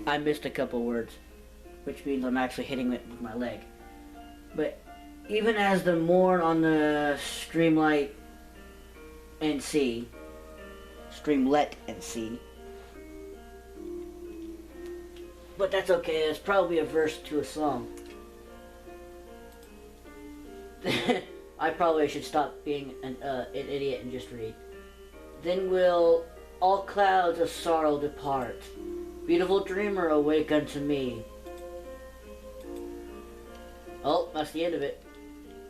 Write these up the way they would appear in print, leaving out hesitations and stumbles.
I missed a couple words, which means I'm actually hitting it with my leg. But even as the morn on the Streamlet NC, but that's okay, it's probably a verse to a song. I probably should stop being an idiot and just read. Then will all clouds of sorrow depart. Beautiful dreamer, awake unto me. Oh, that's the end of it.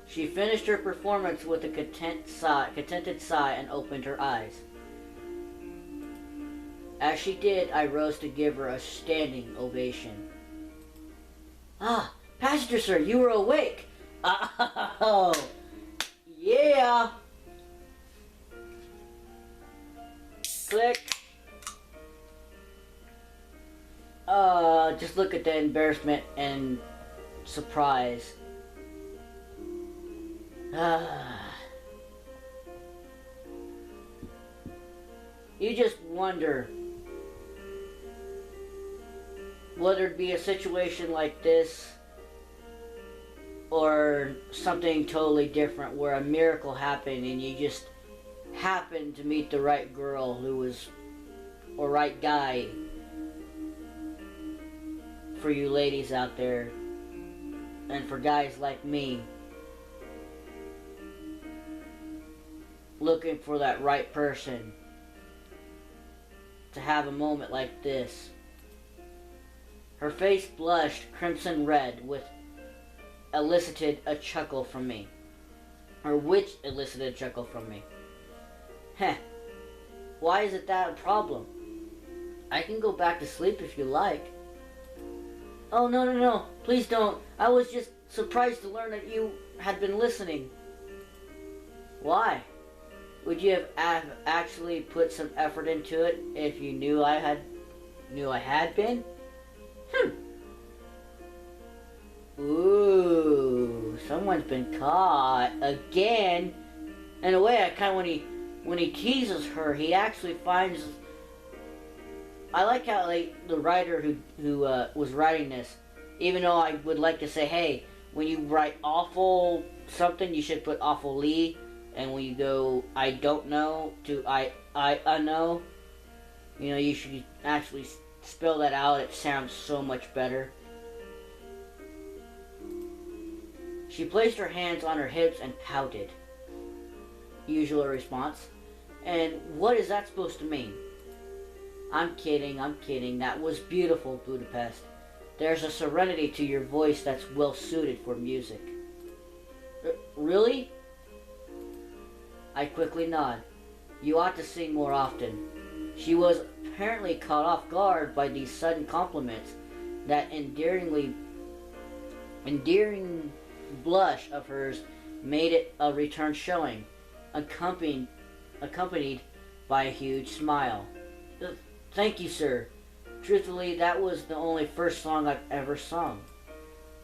She finished her performance with a contented sigh and opened her eyes. As she did, I rose to give her a standing ovation. Ah, passenger sir, you were awake. Oh, yeah. Click. Just look at the embarrassment and surprise. You just wonder whether it'd be a situation like this or something totally different where a miracle happened and you just happened to meet the right girl who was, or right guy for you ladies out there, and for guys like me looking for that right person to have a moment like this. Her face blushed crimson red, which elicited a chuckle from me. Heh. Why is it that a problem? I can go back to sleep if you like. Oh, no. Please don't. I was just surprised to learn that you had been listening. Why? Would you have actually put some effort into it if you knew I had been? Ooh, someone's been caught again. In a way, I kind of when he teases her, he actually finds. I like how the writer who was writing this, even though I would like to say, hey, when you write awful something, you should put awfully, and when you go I don't know to I know, you should actually spell that out. It sounds so much better. She placed her hands on her hips and pouted. Usual response. And what is that supposed to mean? I'm kidding. That was beautiful, Budapest. There's a serenity to your voice that's well suited for music. Really? I quickly nod. You ought to sing more often. She was apparently caught off guard by these sudden compliments. That endearing blush of hers made it a return showing, accompanied by a huge smile. Thank you, sir. Truthfully, that was the only first song I've ever sung.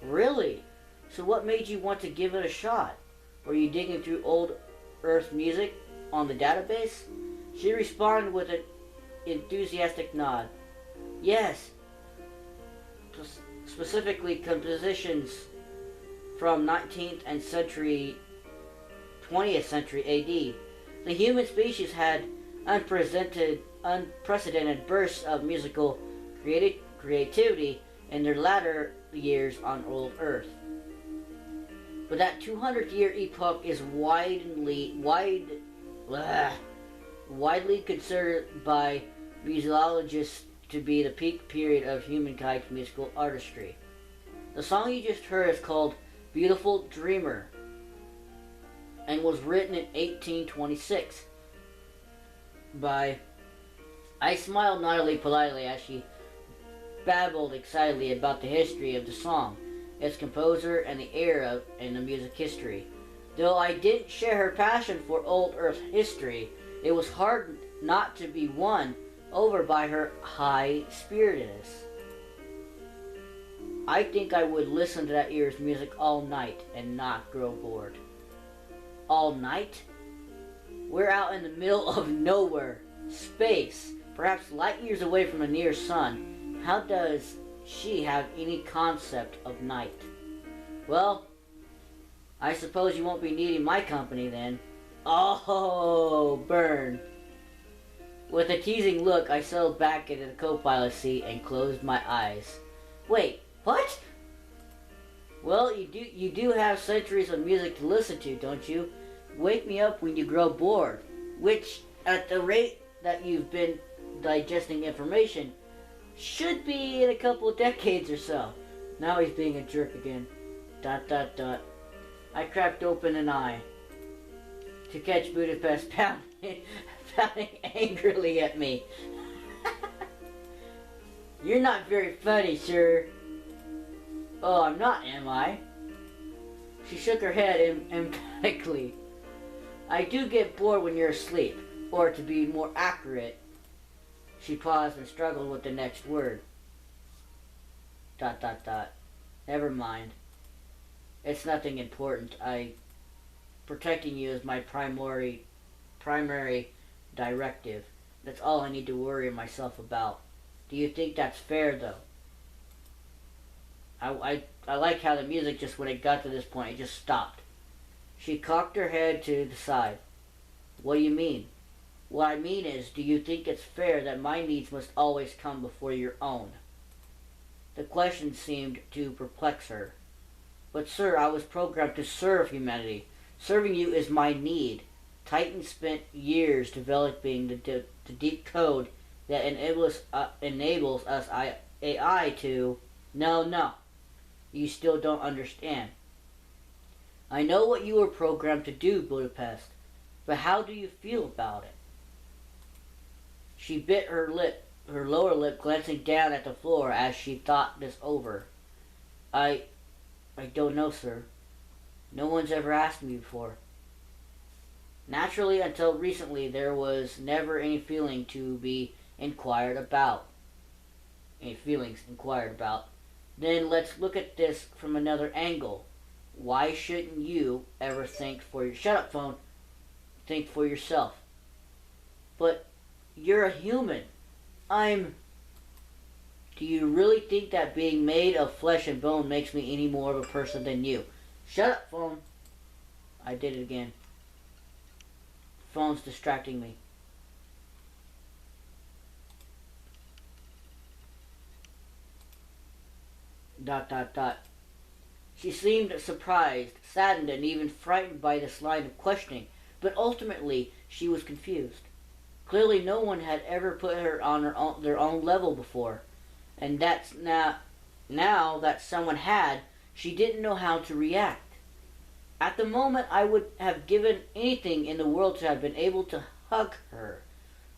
Really? So what made you want to give it a shot? Were you digging through old Earth music on the database? She responded with an enthusiastic nod. Yes. Specifically compositions from 19th and 20th century AD. The human species had unprecedented bursts of musical creativity in their latter years on old Earth. But that 200-year epoch is widely considered by musicologists to be the peak period of humankind's musical artistry. The song you just heard is called Beautiful Dreamer and was written in 1826 by... I smiled naughtily politely as she babbled excitedly about the history of the song, its composer, and the era in the music history. Though I didn't share her passion for old Earth history, it was hard not to be won over by her high-spiritedness. I think I would listen to that year's music all night and not grow bored. All night? We're out in the middle of nowhere, space, perhaps light years away from the nearest sun. How does she have any concept of night? Well, I suppose you won't be needing my company then. Oh, burn. With a teasing look, I settled back into the co-pilot seat and closed my eyes. Wait, what? Well, you do have centuries of music to listen to, don't you? Wake me up when you grow bored. Which, at the rate that you've been digesting information, should be in a couple of decades or so. Now he's being a jerk again. ... I cracked open an eye to catch Budapest pounding angrily at me. You're not very funny, sir. Oh, I'm not, am I? She shook her head emphatically. I do get bored when you're asleep, or to be more accurate. She paused and struggled with the next word. ... Never mind. It's nothing important. Protecting you is my primary directive. That's all I need to worry myself about. Do you think that's fair, though? I like how the music just, when it got to this point, it just stopped. She cocked her head to the side. What do you mean? What I mean is, do you think it's fair that my needs must always come before your own? The question seemed to perplex her. But sir, I was programmed to serve humanity. Serving you is my need. Titan spent years developing the deep code that enables us AI to... No. You still don't understand. I know what you were programmed to do, Budapest, but how do you feel about it? She bit her lower lip, glancing down at the floor as she thought this over. I don't know, sir. No one's ever asked me before. Naturally, until recently, there was never any feeling to be inquired about. Any feelings inquired about. Then let's look at this from another angle. Why shouldn't you ever think for your... Shut up, phone. Think for yourself. But you're a human. Do you really think that being made of flesh and bone makes me any more of a person than you? Shut up, phone. I did it again. Phone's distracting me. ... She seemed surprised, saddened, and even frightened by this line of questioning, but ultimately she was confused. Clearly no one had ever put her on their own level before, and that's now that someone had, she didn't know how to react. At the moment, I would have given anything in the world to have been able to hug her,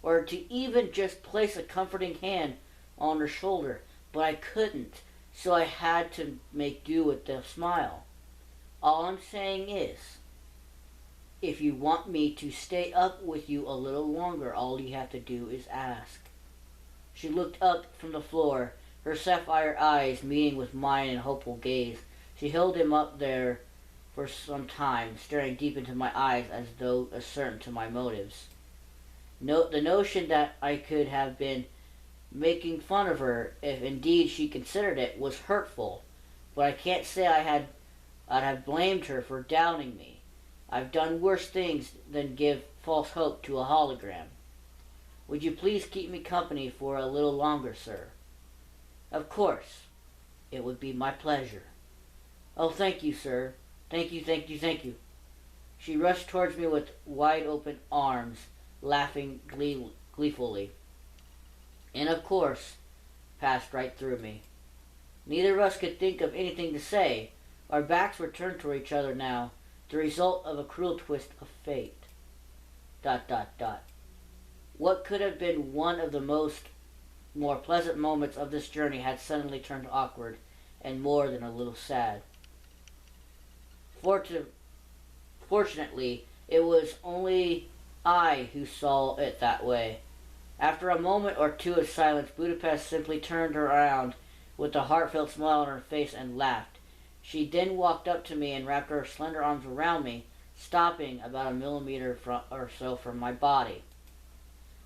or to even just place a comforting hand on her shoulder, but I couldn't, so I had to make do with the smile. All I'm saying is, if you want me to stay up with you a little longer, all you have to do is ask. She looked up from the floor, her sapphire eyes meeting with mine in hopeful gaze. She held him up there for some time, staring deep into my eyes as though certain to my motives. The notion that I could have been making fun of her, if indeed she considered it, was hurtful, but I can't say I'd have blamed her for doubting me. I've done worse things than give false hope to a hologram. Would you please keep me company for a little longer, sir? Of course. It would be my pleasure. Oh, thank you, sir. Thank you. She rushed towards me with wide open arms, laughing gleefully. And of course, passed right through me. Neither of us could think of anything to say. Our backs were turned toward each other now, the result of a cruel twist of fate. ... What could have been one of the more pleasant moments of this journey had suddenly turned awkward and more than a little sad. Fortunately, it was only I who saw it that way. After a moment or two of silence, Budapest simply turned around with a heartfelt smile on her face and laughed. She then walked up to me and wrapped her slender arms around me, stopping about a millimeter or so from my body.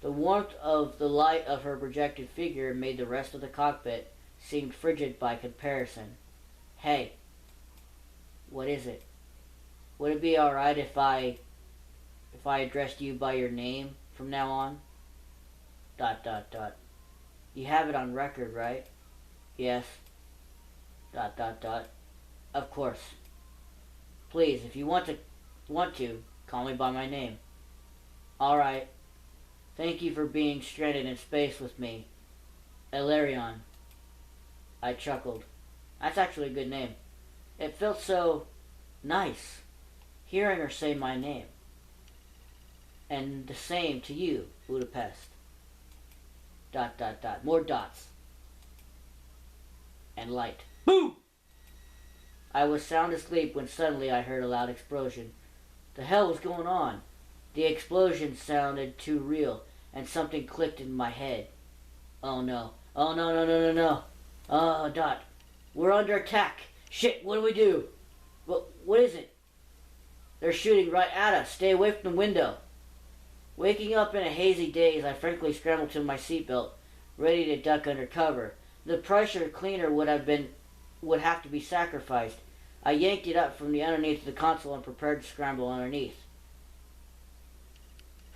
The warmth of the light of her projected figure made the rest of the cockpit seem frigid by comparison. Hey, what is it? Would it be alright if I addressed you by your name from now on? ... You have it on record, right? Yes. ... Of course. Please, if you want to, call me by my name. Alright. Thank you for being stranded in space with me. Elarion. I chuckled. That's actually a good name. It felt so nice hearing her say my name. And the same to you, Budapest. ... More dots. And light. Boom! I was sound asleep when suddenly I heard a loud explosion. The hell was going on? The explosion sounded too real, and something clicked in my head. Oh no. Oh no. Oh, Dot. We're under attack. Shit, what do we do? What is it? They're shooting right at us. Stay away from the window. Waking up in a hazy daze, I frankly scrambled to my seatbelt, ready to duck under cover. The pressure cleaner would have to be sacrificed. I yanked it up from the underneath of the console and prepared to scramble underneath.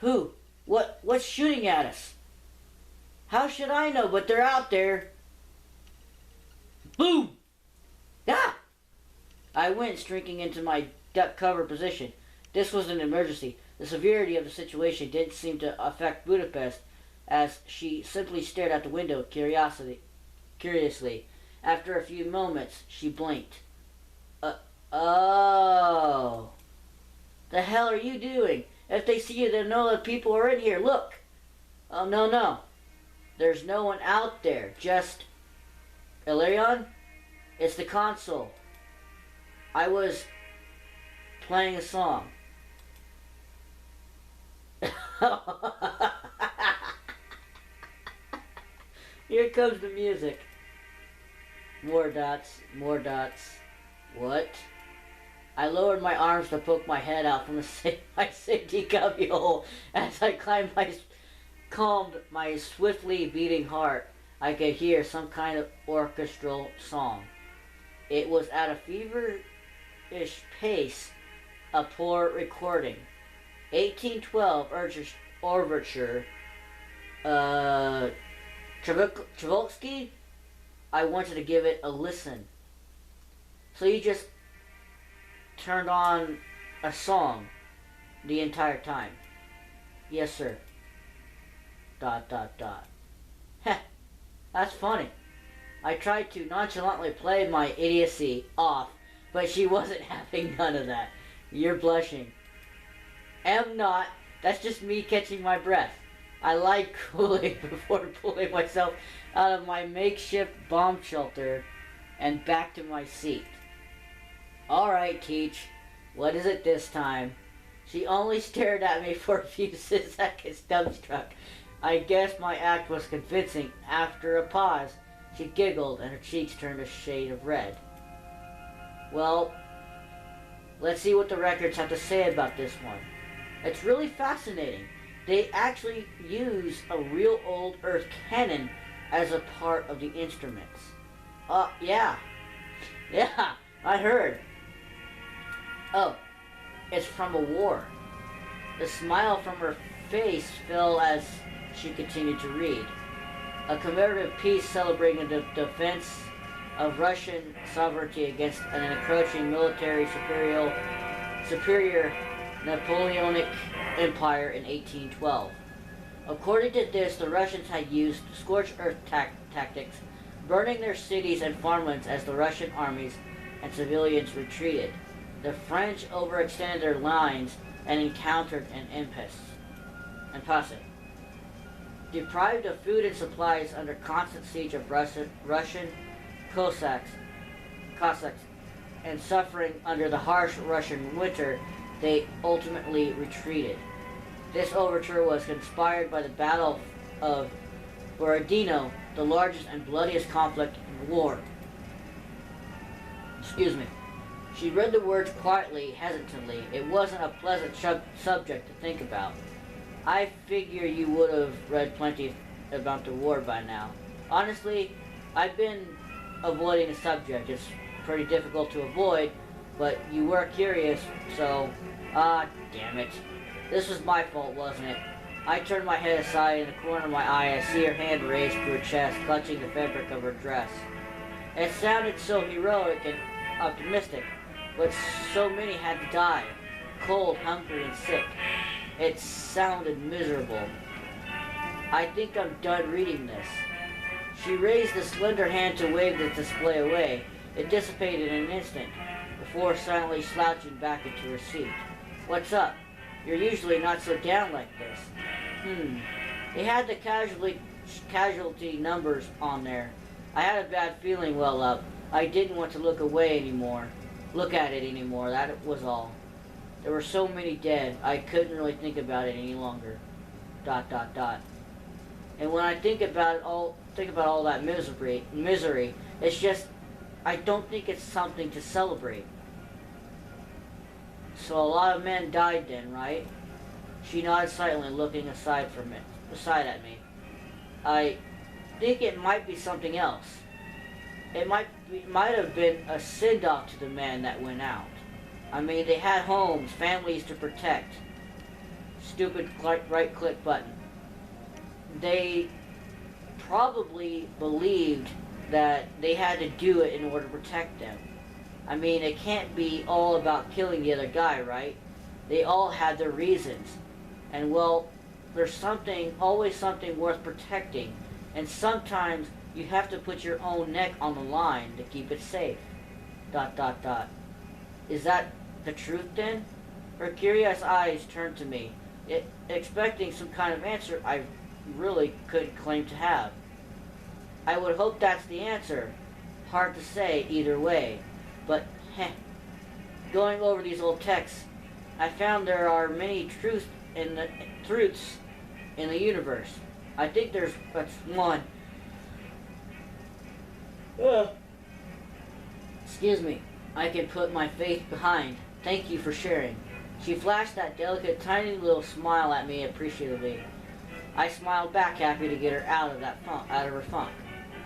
Who? What's shooting at us? How should I know? But they're out there. Boom! Ah! I went streaking into my duck cover position. This was an emergency. The severity of the situation didn't seem to affect Budapest, as she simply stared out the window curiously. After a few moments, she blinked. Oh. The hell are you doing? If they see you, they'll know that people are in here. Look. Oh, no. There's no one out there. Just... Elarion? It's the console. I was playing a song. Here comes the music. More dots. What? I lowered my arms to poke my head out from my safety cubbyhole as I calmed my swiftly beating heart. I could hear some kind of orchestral song. It was at a feverish pace, a poor recording. 1812 Overture. Tchaikovsky? I wanted to give it a listen. So you just turned on a song the entire time? Yes, sir. ... Heh, that's funny. I tried to nonchalantly play my idiocy off, but she wasn't having none of that. You're blushing. Am not. That's just me catching my breath. I lied coolly before pulling myself out of my makeshift bomb shelter and back to my seat. Alright, Teach. What is it this time? She only stared at me for a few seconds, dumbstruck. I guess my act was convincing. After a pause, she giggled and her cheeks turned a shade of red. Well, let's see what the records have to say about this one. It's really fascinating. They actually use a real old Earth cannon as a part of the instruments. Yeah. Yeah, I heard. Oh, it's from a war. The smile from her face fell as she continued to read. A commemorative piece celebrating the defense of Russian sovereignty against an encroaching military superior Napoleonic empire in 1812. According to this, the Russians had used scorched earth tactics, burning their cities and farmlands as the Russian armies and civilians retreated. The French overextended their lines and encountered an impasse. Deprived of food and supplies under constant siege of Russian Cossacks, and suffering under the harsh Russian winter, they ultimately retreated. This overture was inspired by the Battle of Borodino, the largest and bloodiest conflict in the war. Excuse me. She read the words quietly, hesitantly. It wasn't a pleasant subject to think about. I figure you would have read plenty about the war by now. Honestly, I've been avoiding the subject. It's pretty difficult to avoid, but you were curious, so... damn it. This was my fault, wasn't it? I turned my head aside. In the corner of my eye, I see her hand raised to her chest, clutching the fabric of her dress. It sounded so heroic and optimistic, but so many had to die. Cold, hungry, and sick. It sounded miserable. I think I'm done reading this. She raised the slender hand to wave the display away. It dissipated in an instant, before silently slouching back into her seat. What's up? You're usually not so down like this. They had the casualty numbers on there. I had a bad feeling well up. I didn't want to look at it anymore, that was all. There were so many dead, I couldn't really think about it any longer. ... And when I think about all that misery, it's just, I don't think it's something to celebrate. So a lot of men died then, right? She nodded silently, looking aside at me. I think it might be something else. It might have been a send-off to the men that went out. I mean, they had homes, families to protect. Stupid right-click button. They probably believed that they had to do it in order to protect them. I mean, it can't be all about killing the other guy, right? They all had their reasons. And well, there's always something worth protecting. And sometimes you have to put your own neck on the line to keep it safe. ... Is that the truth then? Her curious eyes turned to me, expecting some kind of answer I really couldn't claim to have. I would hope that's the answer. Hard to say either way, but going over these old texts, I found there are many truths in the universe. I think that's one. Excuse me. I can put my faith behind. Thank you for sharing. She flashed that delicate, tiny little smile at me appreciatively. I smiled back, happy to get her out of her funk.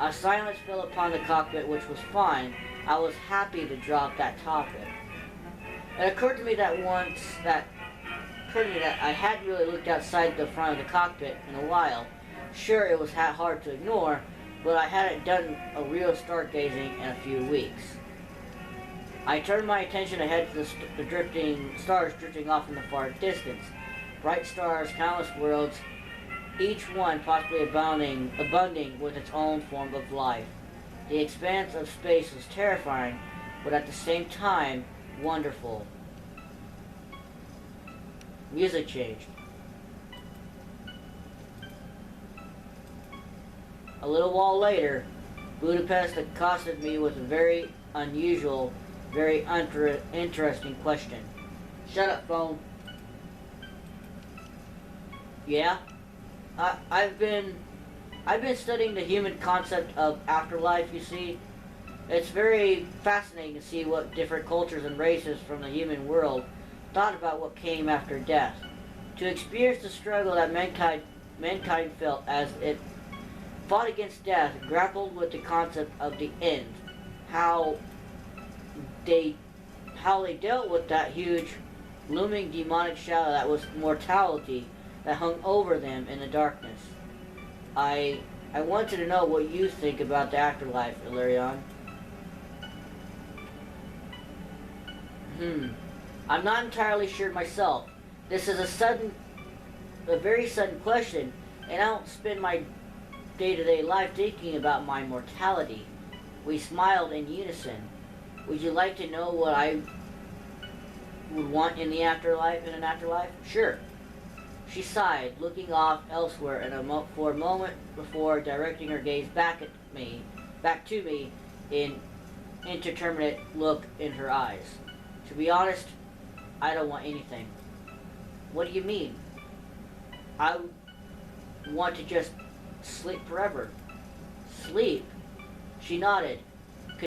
A silence fell upon the cockpit, which was fine. I was happy to drop that topic. It occurred to me that I hadn't really looked outside the front of the cockpit in a while. Sure, it was hard to ignore, but I hadn't done a real stargazing in a few weeks. I turned my attention ahead to the stars drifting off in the far distance. Bright stars, countless worlds, each one possibly abounding with its own form of life. The expanse of space was terrifying, but at the same time, wonderful. Music changed. A little while later, Budapest accosted me with a very unusual, very interesting question. Shut up, phone. Yeah? I've been studying the human concept of afterlife, you see. It's very fascinating to see what different cultures and races from the human world thought about what came after death. To experience the struggle that mankind felt as it fought against death, grappled with the concept of the end, how they dealt with that huge, looming demonic shadow that was mortality that hung over them in the darkness. I wanted to know what you think about the afterlife, Illyrion. I'm not entirely sure myself. This is a very sudden question, and I don't spend my day-to-day life thinking about my mortality. We smiled in unison. Would you like to know what I would want in an afterlife? Sure. She sighed, looking off elsewhere for a moment before directing her gaze back to me in indeterminate look in her eyes. To be honest, I don't want anything. What do you mean? I want to just sleep forever. Sleep? She nodded.